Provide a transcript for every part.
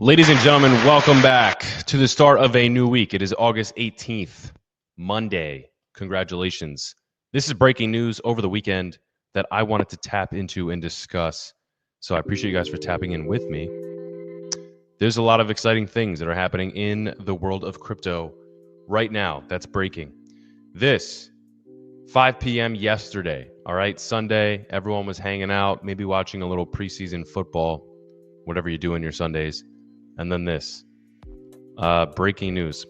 Ladies and gentlemen, welcome back to the start of a new week. It is August 18th, Monday. Congratulations. This is breaking news over the weekend that I wanted to tap into and discuss. So I appreciate you guys for tapping in with me. There's a lot of exciting things that are happening in the world of crypto right now. That's breaking. This 5 p.m. yesterday, all right, Sunday, everyone was hanging out, maybe watching a little preseason football, whatever you do on your Sundays. And then this, breaking news.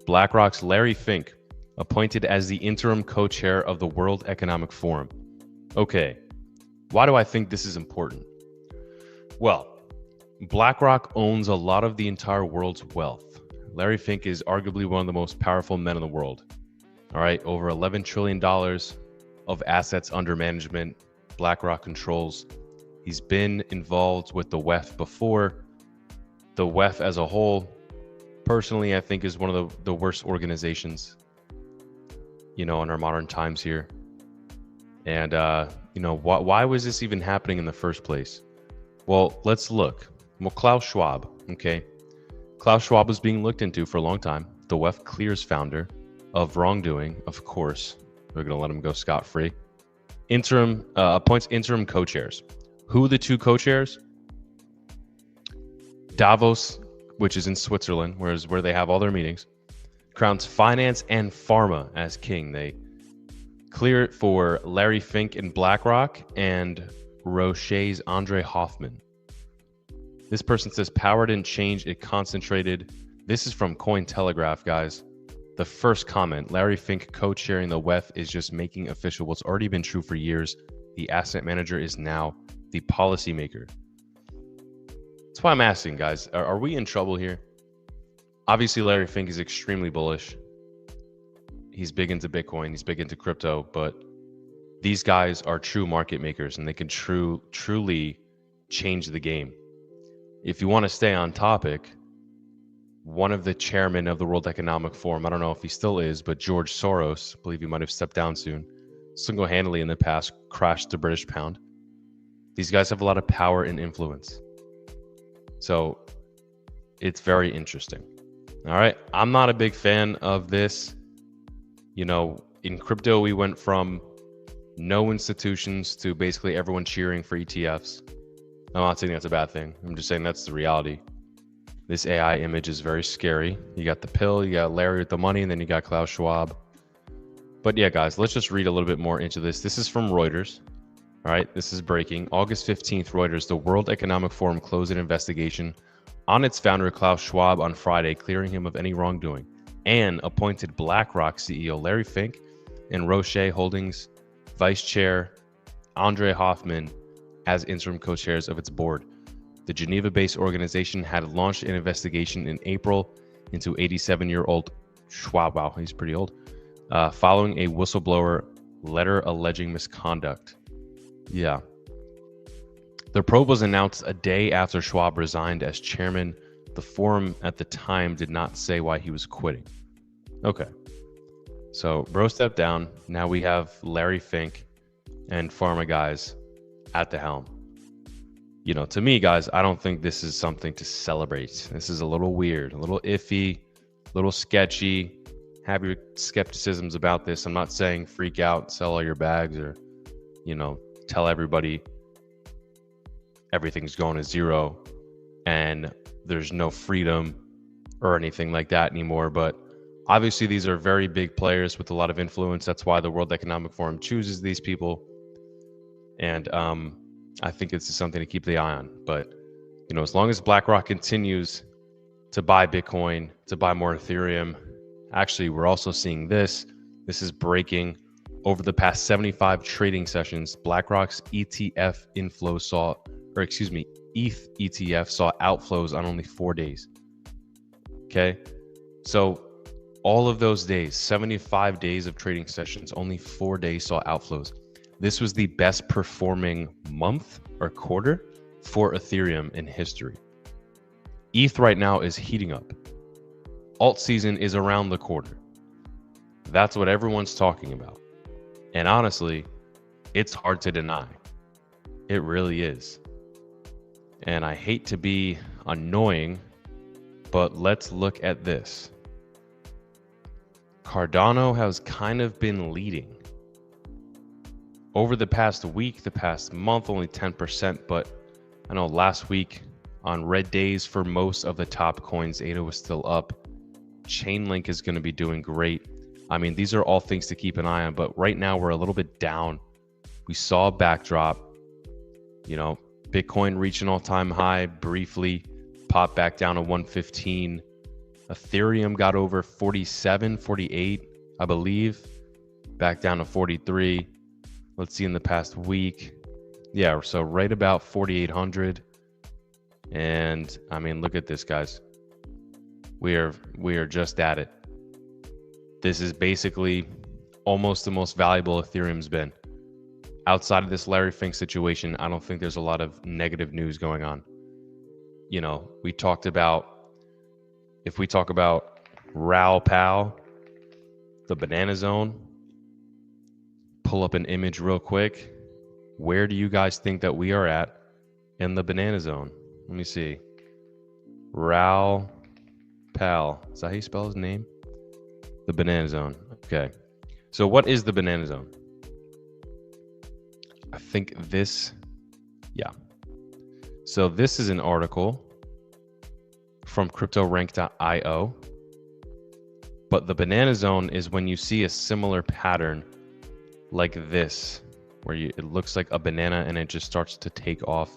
BlackRock's Larry Fink appointed as the interim co-chair of the World Economic Forum. Okay, why do I think this is important? Well, BlackRock owns a lot of the entire world's wealth. Larry Fink is arguably one of the most powerful men in the world. All right, over $11 trillion of assets under management BlackRock controls. He's been involved with the WEF before. The WEF as a whole, personally, I think is one of the worst organizations, in our modern times here. And, why was this even happening in the first place? Well, let's look. Well, Klaus Schwab, okay? Klaus Schwab was being looked into for a long time. The WEF clears founder of wrongdoing, of course. We're going to let him go scot-free. Appoints interim co-chairs. Who are the two co-chairs? Davos, which is in Switzerland, where they have all their meetings, crowns finance and pharma as king. They clear it for Larry Fink and BlackRock and Roche's Andre Hoffman. This person says power didn't change, it concentrated. This is from Cointelegraph, guys. The first comment, Larry Fink co-chairing the WEF is just making official what's already been true for years. The asset manager is now the policymaker. That's why I'm asking, guys, are we in trouble here? Obviously, Larry Fink is extremely bullish. He's big into Bitcoin. He's big into crypto, but these guys are true market makers and they can truly change the game. If you want to stay on topic, one of the chairmen of the World Economic Forum, I don't know if he still is, but George Soros, I believe he might have stepped down soon, single-handedly in the past crashed the British pound. These guys have a lot of power and influence. So it's very interesting. All right. I'm not a big fan of this. In crypto, we went from no institutions to basically everyone cheering for ETFs. I'm not saying that's a bad thing. I'm just saying that's the reality. This AI image is very scary. You got the pill, you got Larry with the money, and then you got Klaus Schwab. But yeah, guys, let's just read a little bit more into this. This is from Reuters. All right, this is breaking. August 15th, Reuters, the World Economic Forum closed an investigation on its founder, Klaus Schwab, on Friday, clearing him of any wrongdoing, and appointed BlackRock CEO Larry Fink and Roche Holdings Vice Chair Andre Hoffman as interim co-chairs of its board. The Geneva-based organization had launched an investigation in April into 87-year-old Schwab, wow, he's pretty old, following a whistleblower letter alleging misconduct. Yeah. The probe was announced a day after Schwab resigned as chairman. The forum at the time did not say why he was quitting. Okay. So bro stepped down. Now we have Larry Fink and pharma guys at the helm. To me, guys, I don't think this is something to celebrate. This is a little weird, a little iffy, a little sketchy. Have your skepticisms about this. I'm not saying freak out, sell all your bags, or, tell everybody everything's going to zero and there's no freedom or anything like that anymore. But obviously, these are very big players with a lot of influence. That's why the World Economic Forum chooses these people. And I think it's something to keep the eye on. But, as long as BlackRock continues to buy Bitcoin, to buy more Ethereum, actually, we're also seeing this. This is breaking. Over the past 75 trading sessions, BlackRock's ETF inflows ETH ETF saw outflows on only 4 days. Okay. So all of those days, 75 days of trading sessions, only 4 days saw outflows. This was the best performing month or quarter for Ethereum in history. ETH right now is heating up. Alt season is around the corner. That's what everyone's talking about. And honestly, it's hard to deny. It really is. And I hate to be annoying But let's look at this. Cardano has kind of been leading. Over the past week, the past month, only 10%, but I know last week on red days for most of the top coins, ADA was still up. Chainlink is going to be doing great. I mean, these are all things to keep an eye on, but right now we're a little bit down. We saw a backdrop, you know, Bitcoin reached an all-time high briefly, popped back down to 115. Ethereum got over 47, 48, I believe, back down to 43. Let's see in the past week. Yeah, so right about 4,800. And I mean, look at this, guys. We are just at it. This is basically almost the most valuable Ethereum's been. Outside of this Larry Fink situation, I don't think there's a lot of negative news going on. You know, if we talk about Raoul Pal, the banana zone, pull up an image real quick. Where do you guys think that we are at in the banana zone? Let me see. Raoul Pal. Is that how you spell his name? The banana zone. Okay. So what is the banana zone? I think this, yeah. So this is an article from CryptoRank.io. But the banana zone is when you see a similar pattern like this, where it looks like a banana and it just starts to take off.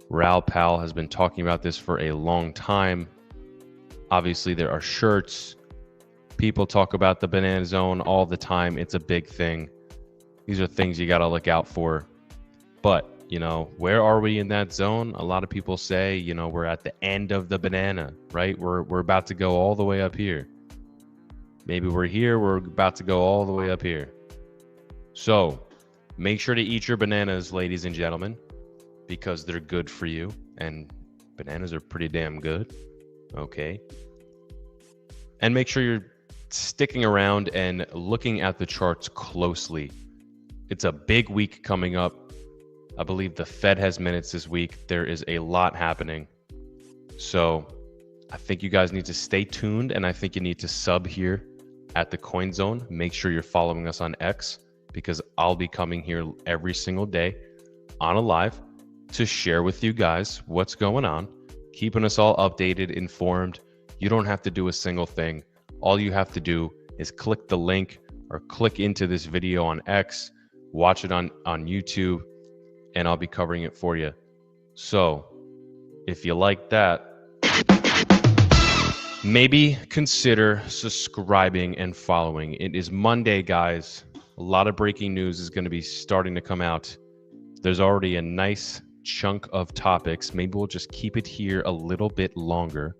Raoul Pal has been talking about this for a long time. Obviously, there are shirts. People talk about the banana zone all the time. It's a big thing. These are things you got to look out for. But, you know, where are we in that zone? A lot of people say, you know, we're at the end of the banana, right? We're about to go all the way up here. Maybe we're here. We're about to go all the way up here. So make sure to eat your bananas, ladies and gentlemen, because they're good for you. And bananas are pretty damn good. Okay. And make sure you're sticking around and looking at the charts closely. It's a big week coming up. I believe the Fed has minutes this week. There is a lot happening. So I think you guys need to stay tuned, and I think you need to sub here at the Coin Zone. Make sure you're following us on X, because I'll be coming here every single day on a live to share with you guys what's going on, keeping us all updated, informed. You don't have to do a single thing. All you have to do is click the link or click into this video on X, watch it on YouTube, and I'll be covering it for you. So if you like that, maybe consider subscribing and following. It is Monday, guys. A lot of breaking news is going to be starting to come out. There's already a nice chunk of topics. Maybe we'll just keep it here a little bit longer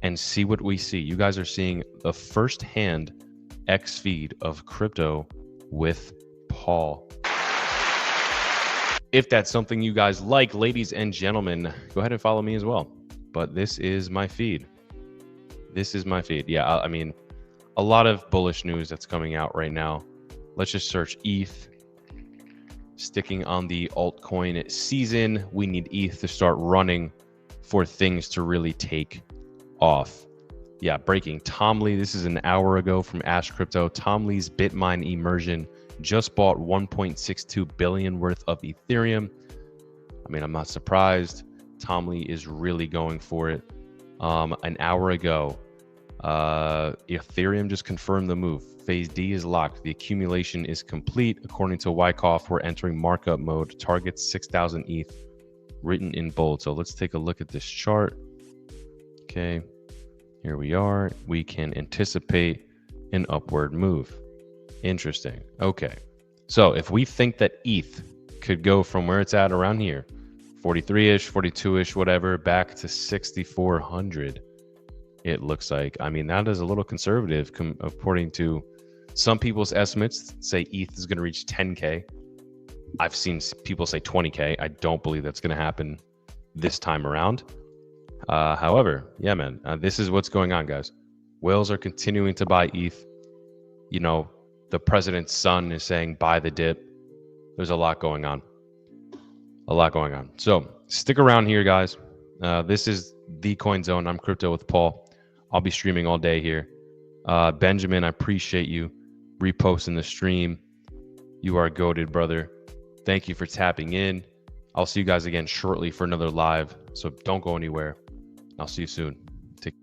and see what we see. You guys are seeing the first-hand X feed of crypto with Paul. If that's something you guys like, ladies and gentlemen, go ahead and follow me as well. But this is my feed. This is my feed. Yeah, I mean, a lot of bullish news that's coming out right now. Let's just search ETH. Sticking on the altcoin season, we need ETH to start running for things to really take off. Yeah, breaking. Tom Lee, this is an hour ago from Ash Crypto. Tom Lee's Bitmine immersion just bought 1.62 billion worth of Ethereum. I mean, I'm not surprised. Tom Lee is really going for it. An hour ago, Ethereum just confirmed the move. Phase D is locked. The accumulation is complete. According to Wyckoff, we're entering markup mode. Targets 6,000 ETH, written in bold. So let's take a look at this chart. Okay, here we are. We can anticipate an upward move. Interesting. Okay, so if we think that ETH could go from where it's at around here, 43-ish, 42-ish, whatever, back to 6,400, it looks like. I mean, that is a little conservative according to some people's estimates. Say ETH is going to reach 10K. I've seen people say 20K. I don't believe that's going to happen this time around. However, yeah, man, this is what's going on, guys. Whales are continuing to buy ETH. You know, the president's son is saying buy the dip. There's a lot going on. A lot going on. So stick around here, guys. This is The Coin Zone. I'm Crypto with Paul. I'll be streaming all day here. Benjamin, I appreciate you reposting the stream. You are goated, brother. Thank you for tapping in. I'll see you guys again shortly for another live. So don't go anywhere. I'll see you soon. Take